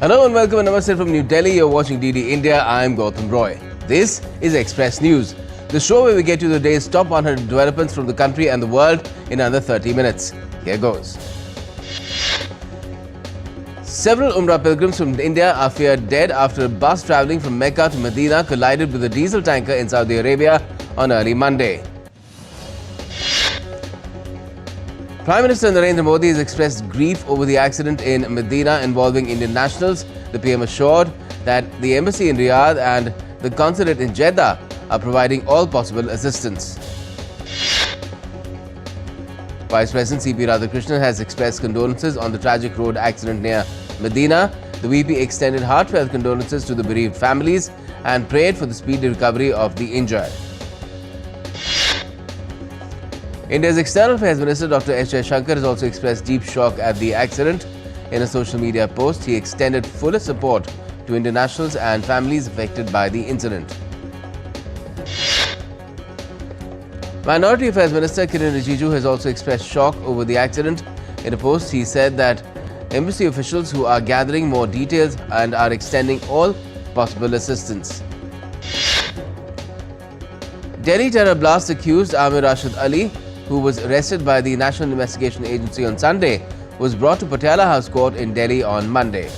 Hello and welcome and namaste from New Delhi. You're watching DD India. I'm Gautam Roy. This is Express News, the show where we get you the day's top 100 developments from the country and the world in under 30 minutes. Here goes. Several Umrah pilgrims from India are feared dead after a bus travelling from Mecca to Medina collided with a diesel tanker in Saudi Arabia on early Monday. Prime Minister Narendra Modi has expressed grief over the accident in Medina involving Indian nationals. The PM assured that the embassy in Riyadh and the consulate in Jeddah are providing all possible assistance. Vice President C.P. Radhakrishnan has expressed condolences on the tragic road accident near Medina. The VP extended heartfelt condolences to the bereaved families and prayed for the speedy recovery of the injured. India's External Affairs Minister Dr. S. Jaishankar has also expressed deep shock at the accident. In a social media post, he extended fullest support to Indian nationals and families affected by the incident. Minority Affairs Minister Kiren Rijiju has also expressed shock over the accident. In a post, he said that embassy officials who are gathering more details and are extending all possible assistance. Delhi terror blast accused Amir Rashid Ali, who was arrested by the National Investigation Agency on Sunday, was brought to Patiala House Court in Delhi on Monday.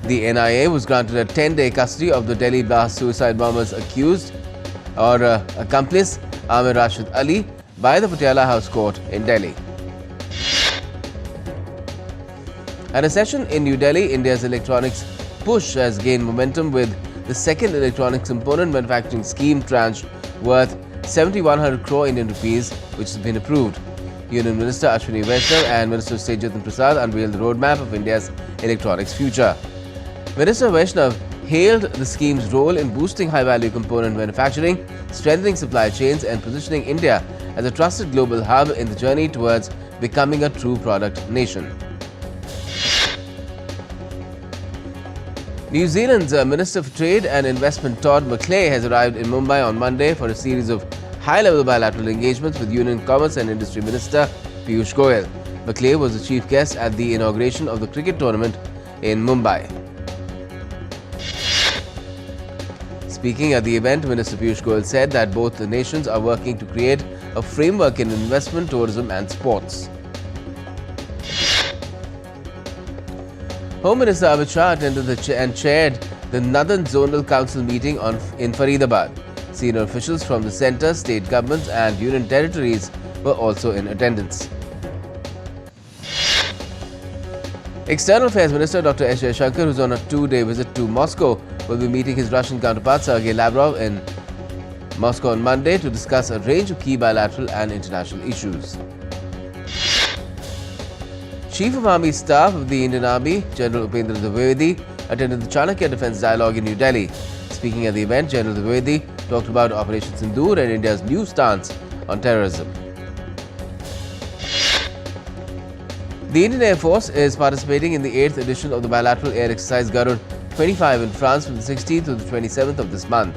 The NIA was granted a 10-day custody of the Delhi blast suicide bombers accused or accomplice Amir Rashid Ali by the Patiala House Court in Delhi. At a session in New Delhi, India's electronics push has gained momentum with the second electronics component manufacturing scheme tranche worth 7,100 crore Indian rupees, which has been approved. Union Minister Ashwini Vaishnav and Minister of State Jatin Prasad unveiled the roadmap of India's electronics future. Minister Vaishnav hailed the scheme's role in boosting high-value component manufacturing, strengthening supply chains and positioning India as a trusted global hub in the journey towards becoming a true product nation. New Zealand's Minister for Trade and Investment Todd McClay has arrived in Mumbai on Monday for a series of high-level bilateral engagements with Union Commerce and Industry Minister Piyush Goyal. McClay was the chief guest at the inauguration of the cricket tournament in Mumbai. Speaking at the event, Minister Piyush Goyal said that both the nations are working to create a framework in investment, tourism and sports. Home Minister Amit Shah attended and chaired the Northern Zonal Council meeting in Faridabad. Senior officials from the centre, state governments and union territories were also in attendance. External Affairs Minister Dr. S. Jaishankar, who is on a two-day visit to Moscow, will be meeting his Russian counterpart Sergei Lavrov in Moscow on Monday to discuss a range of key bilateral and international issues. Chief of Army Staff of the Indian Army, General Upendra Dwivedi, attended the Chanakya Defence Dialogue in New Delhi. Speaking at the event, General Dwivedi talked about Operation Sindoor and India's new stance on terrorism. The Indian Air Force is participating in the 8th edition of the bilateral air exercise Garud 25 in France from the 16th to the 27th of this month.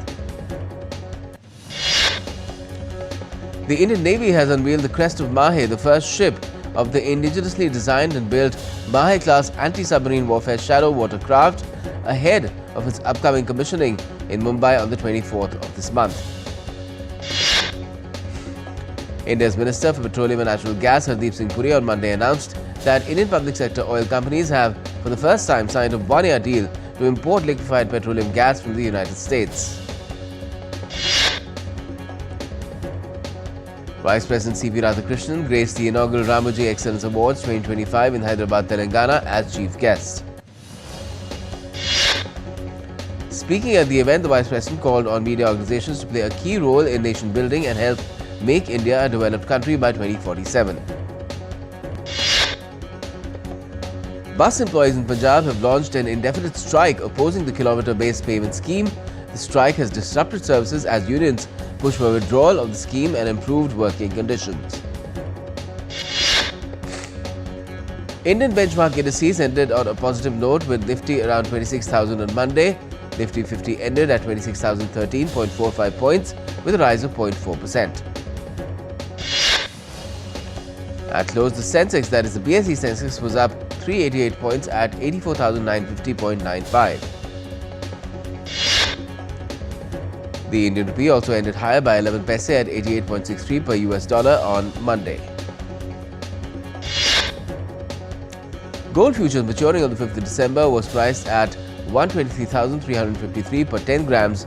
The Indian Navy has unveiled the Crest of Mahe, the first ship of the indigenously designed and built Mahe-class anti-submarine warfare shallow water craft ahead of its upcoming commissioning in Mumbai on the 24th of this month. India's Minister for Petroleum and Natural Gas, Hardeep Singh Puri, on Monday announced that Indian public sector oil companies have, for the first time, signed a one-year deal to import liquefied petroleum gas from the United States. Vice President C.P. Radhakrishnan graced the inaugural Ramoji Excellence Awards 2025 in Hyderabad, Telangana as chief guest. Speaking at the event, the Vice President called on media organizations to play a key role in nation building and help make India a developed country by 2047. Bus employees in Punjab have launched an indefinite strike opposing the kilometre-based payment scheme. The strike has disrupted services as unions push for withdrawal of the scheme and improved working conditions. Indian benchmark indices ended on a positive note with Nifty around 26,000 on Monday. Nifty 50 ended at 26,013.45 points with a rise of 0.4%. At close, the Sensex, that is the BSE Sensex, was up 388 points at 84,950.95. The Indian rupee also ended higher by 11 paise at 88.63 per US dollar on Monday. Gold futures maturing on the 5th of December was priced at 123,353 per 10 grams,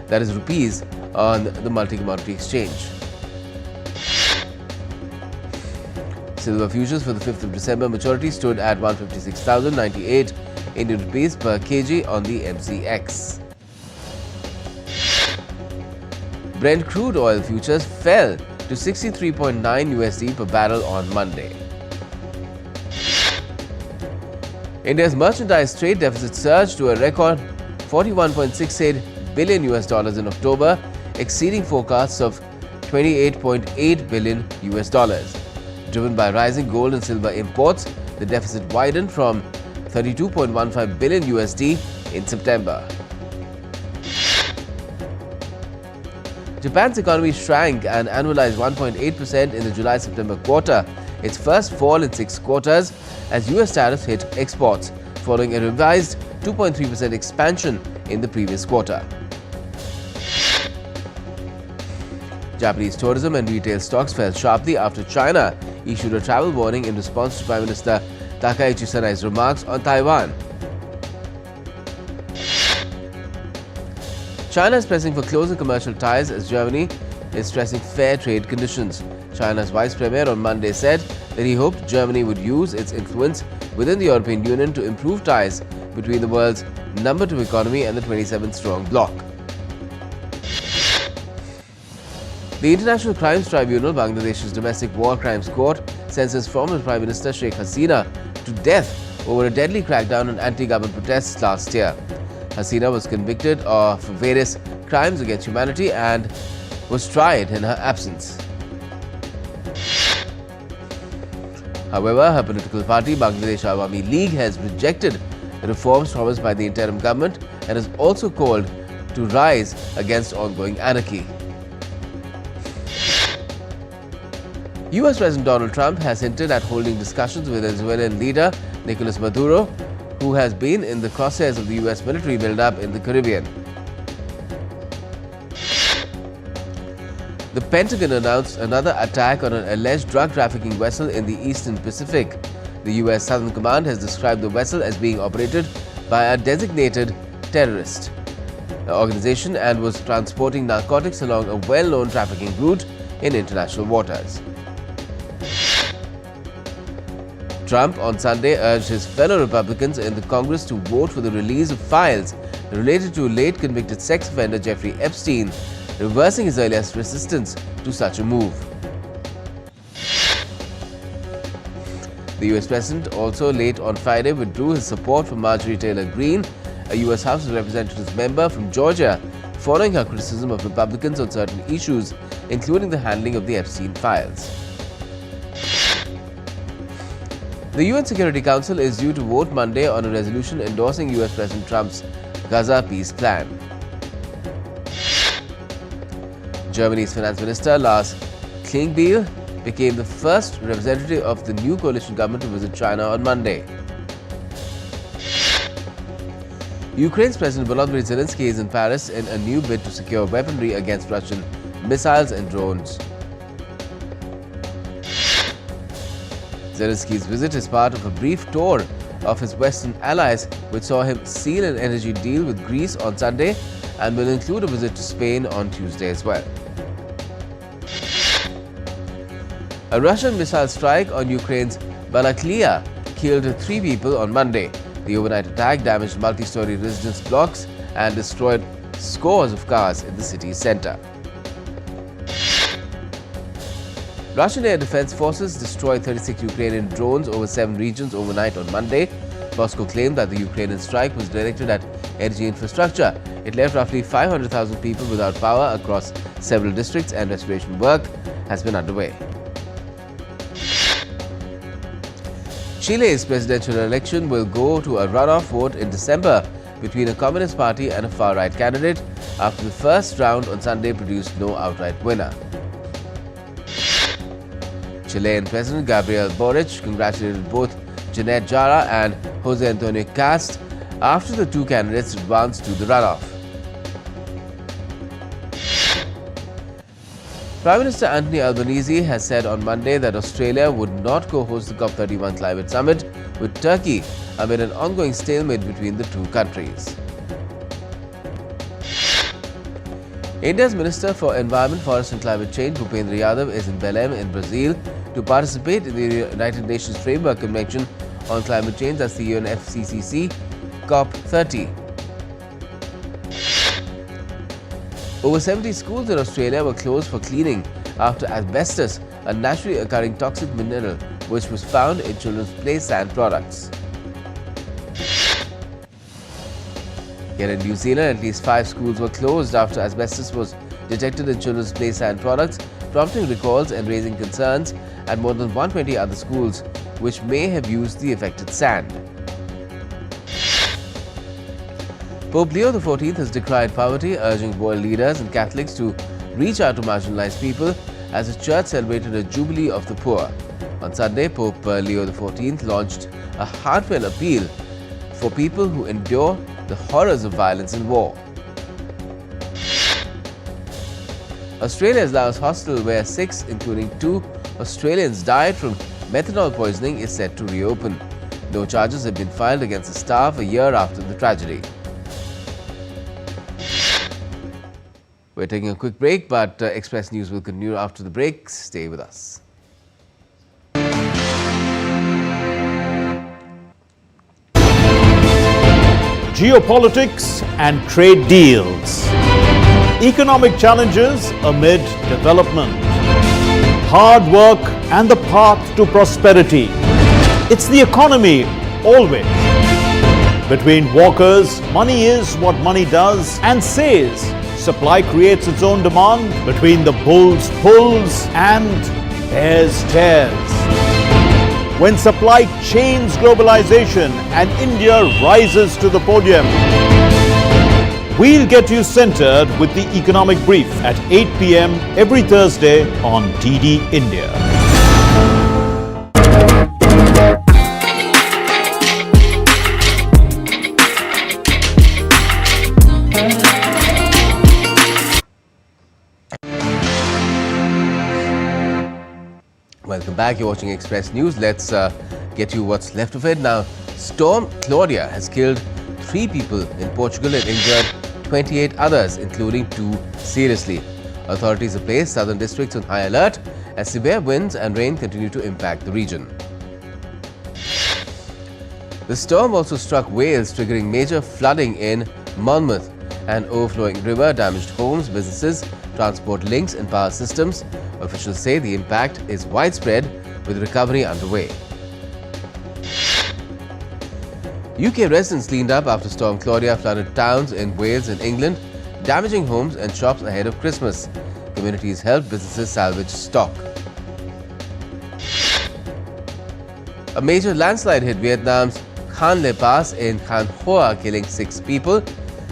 that is rupees, on the multi-commodity exchange. Silver futures for the 5th of December maturity stood at 156,098 Indian rupees per kg on the MCX. Brent crude oil futures fell to 63.9 USD per barrel on Monday. India's merchandise trade deficit surged to a record 41.68 billion US dollars in October, exceeding forecasts of 28.8 billion US dollars. Driven by rising gold and silver imports, the deficit widened from 32.15 billion USD in September. Japan's economy shrank an annualized 1.8% in the July-September quarter, its first fall in 6 quarters, as US tariffs hit exports, following a revised 2.3% expansion in the previous quarter. Japanese tourism and retail stocks fell sharply after China issued a travel warning in response to Prime Minister Takaichi Sanai's remarks on Taiwan. China is pressing for closer commercial ties as Germany is stressing fair trade conditions. China's Vice Premier on Monday said that he hoped Germany would use its influence within the European Union to improve ties between the world's number 2 economy and the 27-strong bloc. The International Crimes Tribunal, Bangladesh's domestic war crimes court, sentenced former Prime Minister Sheikh Hasina to death over a deadly crackdown on anti-government protests last year. Hasina was convicted of various crimes against humanity and was tried in her absence. However, her political party, Bangladesh Awami League, has rejected the reforms promised by the interim government and has also called to rise against ongoing anarchy. US President Donald Trump has hinted at holding discussions with Venezuelan leader Nicolas Maduro, who has been in the crosshairs of the US military build-up in the Caribbean. The Pentagon announced another attack on an alleged drug trafficking vessel in the Eastern Pacific. The US Southern Command has described the vessel as being operated by a designated terrorist organization and was transporting narcotics along a well-known trafficking route in international waters. Trump on Sunday urged his fellow Republicans in the Congress to vote for the release of files related to late convicted sex offender Jeffrey Epstein, reversing his earliest resistance to such a move. The US President also late on Friday withdrew his support for Marjorie Taylor Greene, a US House of Representatives member from Georgia, following her criticism of Republicans on certain issues, including the handling of the Epstein files. The UN Security Council is due to vote Monday on a resolution endorsing US President Trump's Gaza peace plan. Germany's Finance Minister Lars Klingbeil became the first representative of the new coalition government to visit China on Monday. Ukraine's President Volodymyr Zelensky is in Paris in a new bid to secure weaponry against Russian missiles and drones. Zelensky's visit is part of a brief tour of his Western allies, which saw him seal an energy deal with Greece on Sunday and will include a visit to Spain on Tuesday as well. A Russian missile strike on Ukraine's Balaklia killed 3 people on Monday. The overnight attack damaged multi-story residence blocks and destroyed scores of cars in the city's center. Russian air defense forces destroyed 36 Ukrainian drones over 7 regions overnight on Monday. Moscow claimed that the Ukrainian strike was directed at energy infrastructure. It left roughly 500,000 people without power across several districts, and restoration work has been underway. Chile's presidential election will go to a runoff vote in December between a Communist Party and a far-right candidate after the first round on Sunday produced no outright winner. Chilean President Gabriel Boric congratulated both Jeanette Jara and Jose Antonio Cast after the two candidates advanced to the runoff. Prime Minister Anthony Albanese has said on Monday that Australia would not co-host the COP31 climate summit with Turkey amid an ongoing stalemate between the two countries. India's Minister for Environment, Forest and Climate Change, Bhupendra Yadav, is in Belém in Brazil to participate in the United Nations Framework Convention on Climate Change, that's the UNFCCC COP30. Over 70 schools in Australia were closed for cleaning after asbestos, a naturally occurring toxic mineral which was found in children's play sand products. Here in New Zealand, at least 5 schools were closed after asbestos was detected in children's play sand products, prompting recalls and raising concerns at more than 120 other schools which may have used the affected sand. Pope Leo XIV has decried poverty, urging world leaders and Catholics to reach out to marginalized people as the Church celebrated a Jubilee of the Poor. On Sunday, Pope Leo XIV launched a heartfelt appeal for people who endure the horrors of violence and war. Australia's Laos hostel, where 6, including 2 Australians, died from methanol poisoning, is set to reopen. No charges have been filed against the staff a year after the tragedy. We're taking a quick break, but Express News will continue after the break. Stay with us. Geopolitics and trade deals. Economic challenges amid development. Hard work and the path to prosperity. It's the economy always. Between walkers, money is what money does and says. Supply creates its own demand. Between the bulls pulls and bears tears. When supply chains globalization and India rises to the podium. We'll get you centered with the Economic Brief at 8 p.m. every Thursday on DD India. Welcome back. You're watching Express News. Let's get you what's left of it. Now, Storm Claudia has killed 3 people in Portugal and injured 28 others, including 2 seriously. Authorities have placed southern districts on high alert as severe winds and rain continue to impact the region. The storm also struck Wales, triggering major flooding in Monmouth. An overflowing river damaged homes, businesses, transport links and power systems. Officials say the impact is widespread, with recovery underway. UK residents cleaned up after Storm Claudia flooded towns in Wales and England, damaging homes and shops ahead of Christmas. Communities helped businesses salvage stock. A major landslide hit Vietnam's Khan Le Pass in Khan Hoa, killing 6 people.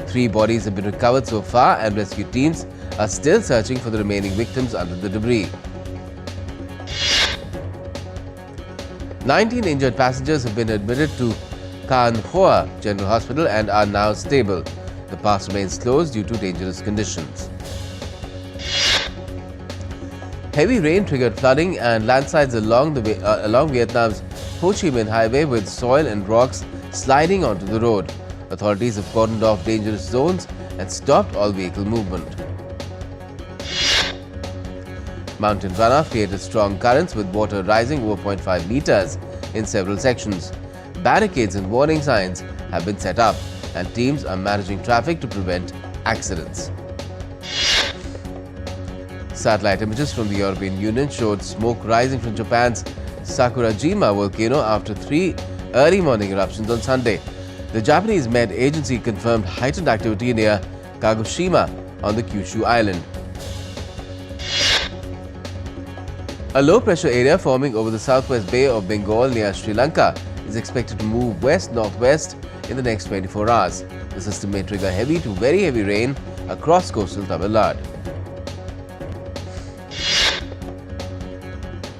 3 bodies have been recovered so far, and rescue teams are still searching for the remaining victims under the debris. 19 injured passengers have been admitted to Khan Hoa General Hospital and are now stable. The pass remains closed due to dangerous conditions. Heavy rain triggered flooding and landslides along Vietnam's Ho Chi Minh Highway, with soil and rocks sliding onto the road. Authorities have cordoned off dangerous zones and stopped all vehicle movement. Mountain runoff created strong currents, with water rising over 0.5 meters in several sections. Barricades and warning signs have been set up, and teams are managing traffic to prevent accidents. Satellite images from the European Union showed smoke rising from Japan's Sakurajima volcano after 3 early morning eruptions on Sunday. The Japanese Med Agency confirmed heightened activity near Kagoshima on the Kyushu island. A low-pressure area forming over the southwest Bay of Bengal near Sri Lanka is expected to move west-northwest in the next 24 hours. The system may trigger heavy to very heavy rain across coastal Tamil Nadu.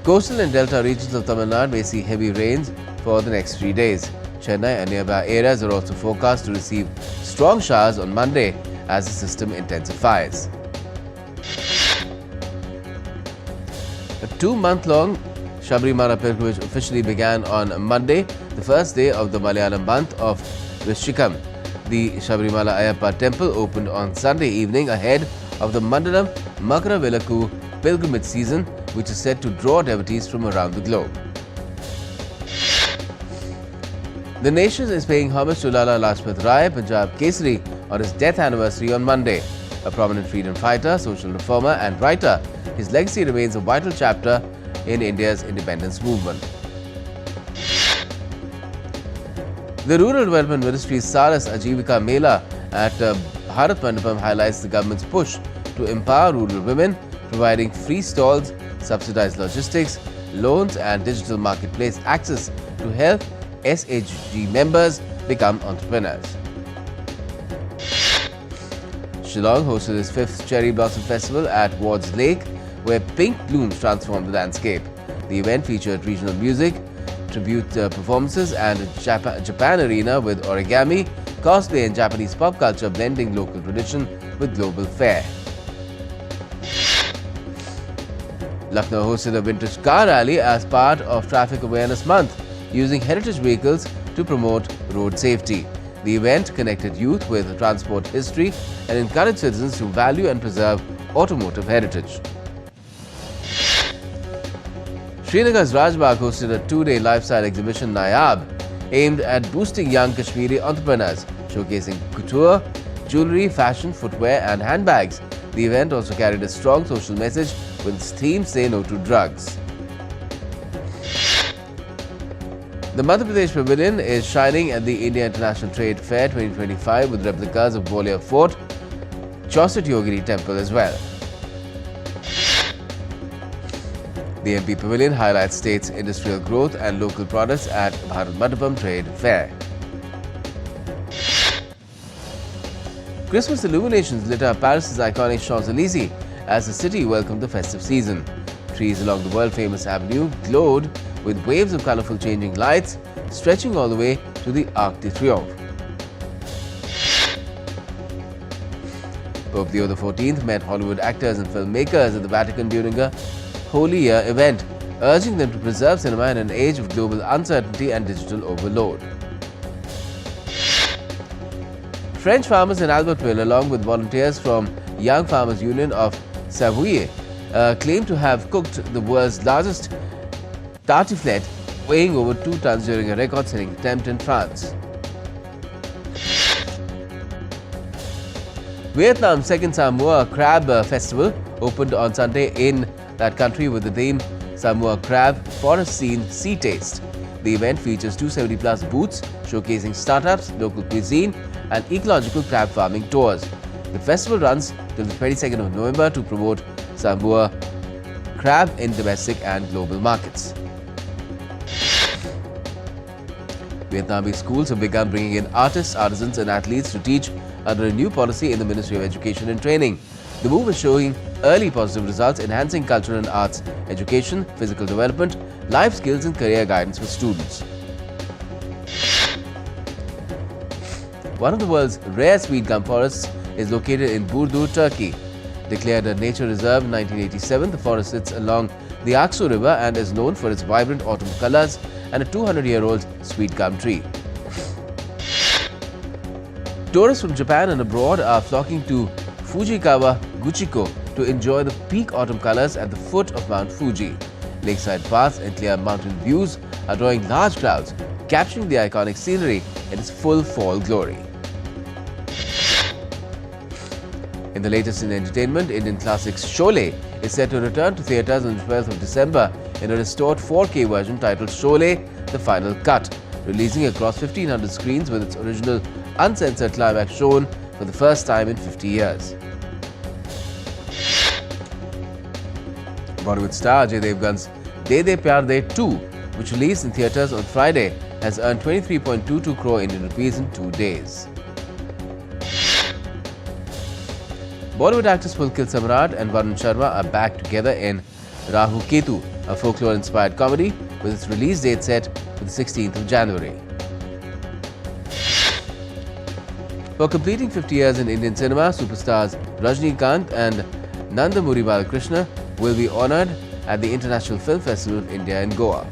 Coastal and delta regions of Tamil Nadu may see heavy rains for the next 3 days. Chennai and nearby areas are also forecast to receive strong showers on Monday as the system intensifies. A 2-month-long Sabrimala pilgrimage officially began on Monday, the first day of the Malayalam month of Vrishchikam. The Sabrimala Ayyappa temple opened on Sunday evening ahead of the Mandalam Makara Velakku pilgrimage season, which is set to draw devotees from around the globe. The nation is paying homage to Lala Lajpat Rai, Punjab Kesari, on his death anniversary on Monday. A prominent freedom fighter, social reformer and writer, his legacy remains a vital chapter in India's independence movement. The Rural Development Ministry's Saras Ajivika Mela at Bharat Mandapam highlights the government's push to empower rural women, providing free stalls, subsidized logistics, loans and digital marketplace access to help SHG members become entrepreneurs. Shillong hosted its 5th Cherry Blossom Festival at Ward's Lake, where pink blooms transformed the landscape. The event featured regional music, tribute performances and a Japan arena with origami, cosplay and Japanese pop culture blending local tradition with global fare. Lucknow hosted a vintage car rally as part of Traffic Awareness Month, using heritage vehicles to promote road safety. The event connected youth with transport history and encouraged citizens to value and preserve automotive heritage. Srinagar's Rajbagh hosted a 2-day lifestyle exhibition Nayab, aimed at boosting young Kashmiri entrepreneurs, showcasing couture, jewellery, fashion, footwear and handbags. The event also carried a strong social message with its theme Say No to Drugs. The Madhya Pradesh Pavilion is shining at the India International Trade Fair 2025 with replicas of Gwalior Fort, Chausit Yogini Temple as well. The MP Pavilion highlights state's industrial growth and local products at Bharat Mandapam Trade Fair. Christmas illuminations lit up Paris' iconic Champs-Élysées as the city welcomed the festive season. Trees along the world-famous avenue glowed with waves of colourful changing lights stretching all the way to the Arc de Triomphe. Pope Leo XIV met Hollywood actors and filmmakers at the Vatican during a Holy Year event, urging them to preserve cinema in an age of global uncertainty and digital overload. French farmers in Albertville, along with volunteers from Young Farmers Union of Savoie, claim to have cooked the world's largest tartiflette, weighing over 2 tons during a record-setting attempt in France. Vietnam's second Samoa Crab Festival opened on Sunday in that country with the theme Samoa Crab Forest Scene Sea Taste. The event features 270-plus booths showcasing startups, local cuisine and ecological crab farming tours. The festival runs till the 22nd of November to promote Samoa crab in domestic and global markets. Vietnamese schools have begun bringing in artists, artisans and athletes to teach under a new policy in the Ministry of Education and Training. The move is showing early positive results, enhancing cultural and arts education, physical development, life skills and career guidance for students. One of the world's rare sweet gum forests is located in Burdur, Turkey. Declared a nature reserve in 1987, the forest sits along the Aksu River and is known for its vibrant autumn colors and a 200-year-old sweet gum tree. Tourists from Japan and abroad are flocking to Fujikawa Guchiko to enjoy the peak autumn colors at the foot of Mount Fuji. Lakeside paths and clear mountain views are drawing large crowds, capturing the iconic scenery in its full fall glory. In the latest in entertainment, Indian classics Sholay is set to return to theatres on the 12th of December in a restored 4K version titled Sholay: The Final Cut, releasing across 1,500 screens with its original uncensored climax shown for the first time in 50 years. Bollywood star Ajay Devgan's De De Pyar De 2, which released in theatres on Friday, has earned 23.22 crore Indian rupees in 2 days. Bollywood actors Pulkit Samrat and Varun Sharma are back together in Rahu Ketu, a folklore-inspired comedy with its release date set for to the 16th of January. For completing 50 years in Indian cinema, superstars Rajnikant and Nandamuri Balakrishna will be honoured at the International Film Festival of India in Goa.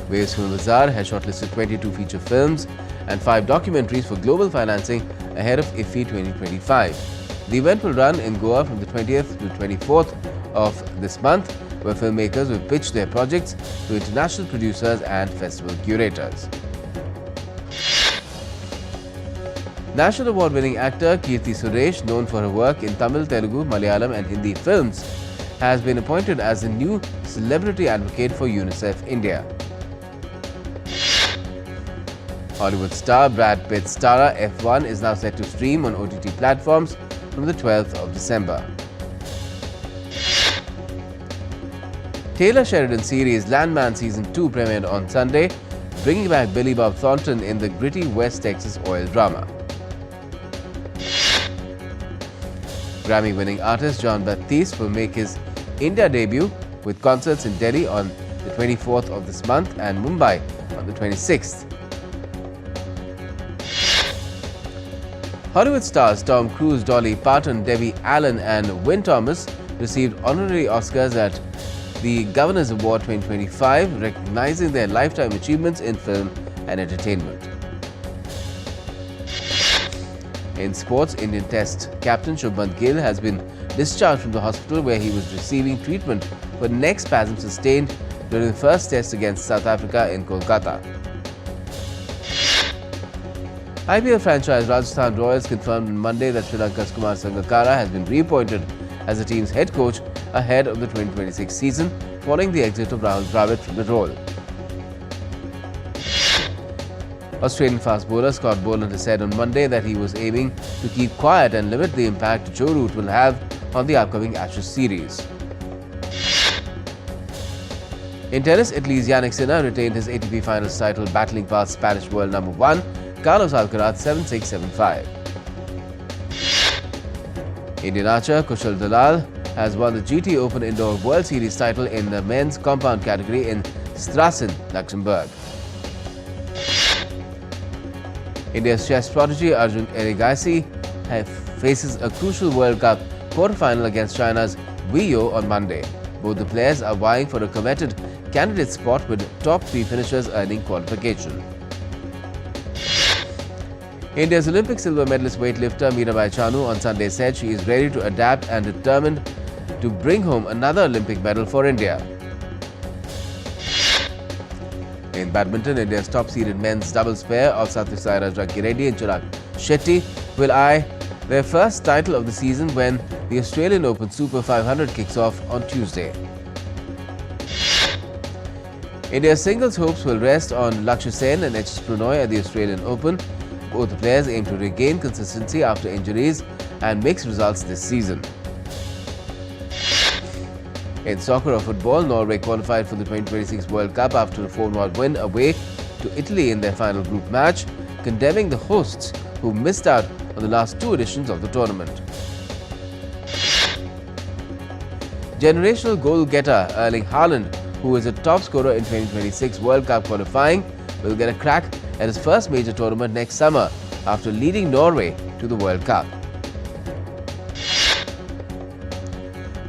Waves Film Bazaar has shortlisted 22 feature films and 5 documentaries for global financing ahead of IFFI 2025. The event will run in Goa from the 20th to 24th of this month, where filmmakers will pitch their projects to international producers and festival curators. National Award-winning actor Kirti Suresh, known for her work in Tamil, Telugu, Malayalam and Hindi films, has been appointed as the new celebrity advocate for UNICEF India. Hollywood star Brad Pitt's Star F1 is now set to stream on OTT platforms from the 12th of December. Taylor Sheridan's series Landman Season 2 premiered on Sunday, bringing back Billy Bob Thornton in the gritty West Texas oil drama. Grammy-winning artist John Baptiste will make his India debut with concerts in Delhi on the 24th of this month and Mumbai on the 26th. Hollywood stars Tom Cruise, Dolly Parton, Debbie Allen and Wynn Thomas received honorary Oscars at the Governor's Award 2025, recognizing their lifetime achievements in film and entertainment. In sports, Indian Test captain Shubman Gill has been discharged from the hospital where he was receiving treatment for neck spasms sustained during the first test against South Africa in Kolkata. IPL franchise Rajasthan Royals confirmed on Monday that Sri Lanka's Kumar Sangakkara has been reappointed as the team's head coach ahead of the 2026 season following the exit of Rahul Dravid from the role. Australian fast bowler Scott Boland has said on Monday that he was aiming to keep quiet and limit the impact Joe Root will have on the upcoming Ashes series. In tennis, Italy's Yannick Sinner retained his ATP Finals title, battling past Spanish world number 1 Carlos Alcaraz 7-6, 7-5. Indian archer Kushal Dalal has won the GT Open Indoor World Series title in the men's compound category in Strassen, Luxembourg. India's chess prodigy Arjun Erigaisi faces a crucial World Cup quarter-final against China's Wei Yo on Monday. Both the players are vying for a coveted candidate spot with top 3 finishers earning qualification. India's Olympic silver medalist weightlifter Mirabai Chanu on Sunday said she is ready to adapt and determined to bring home another Olympic medal for India. In badminton, India's top-seeded men's doubles pair of Sathwik Sairaj Rankireddy and Chirag Shetty will eye their first title of the season when the Australian Open Super 500 kicks off on Tuesday. India's singles hopes will rest on Lakshya Sen and HS Prannoy at the Australian Open. Both the players aim to regain consistency after injuries and mixed results this season. In soccer or football, Norway qualified for the 2026 World Cup after a 4-0 win away to Italy in their final group match, condemning the hosts who missed out on the last 2 editions of the tournament. Generational goal-getter Erling Haaland, who is a top scorer in 2026 World Cup qualifying, will get a crack at his first major tournament next summer after leading Norway to the World Cup.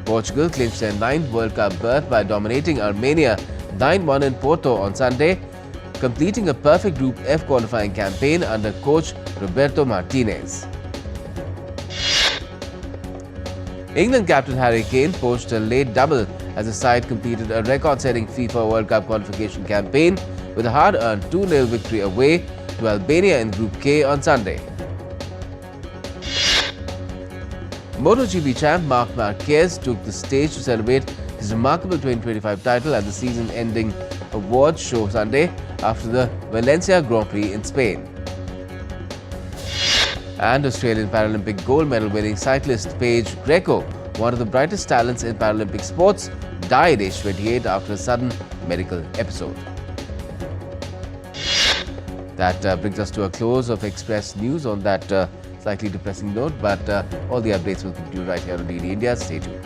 Portugal clinched their 9th World Cup berth by dominating Armenia 9-1 in Porto on Sunday, completing a perfect Group F qualifying campaign under coach Roberto Martinez. England captain Harry Kane poached a late double as the side completed a record-setting FIFA World Cup qualification campaign with a hard-earned 2-0 victory away to Albania in Group K on Sunday. MotoGP champ Marc Marquez took the stage to celebrate his remarkable 2025 title at the season-ending awards show Sunday after the Valencia Grand Prix in Spain. And Australian Paralympic gold medal winning cyclist Paige Greco, one of the brightest talents in Paralympic sports, died aged 28 after a sudden medical episode. That brings us to a close of Express News on that slightly depressing note, but all the updates will continue right here on DD India. Stay tuned.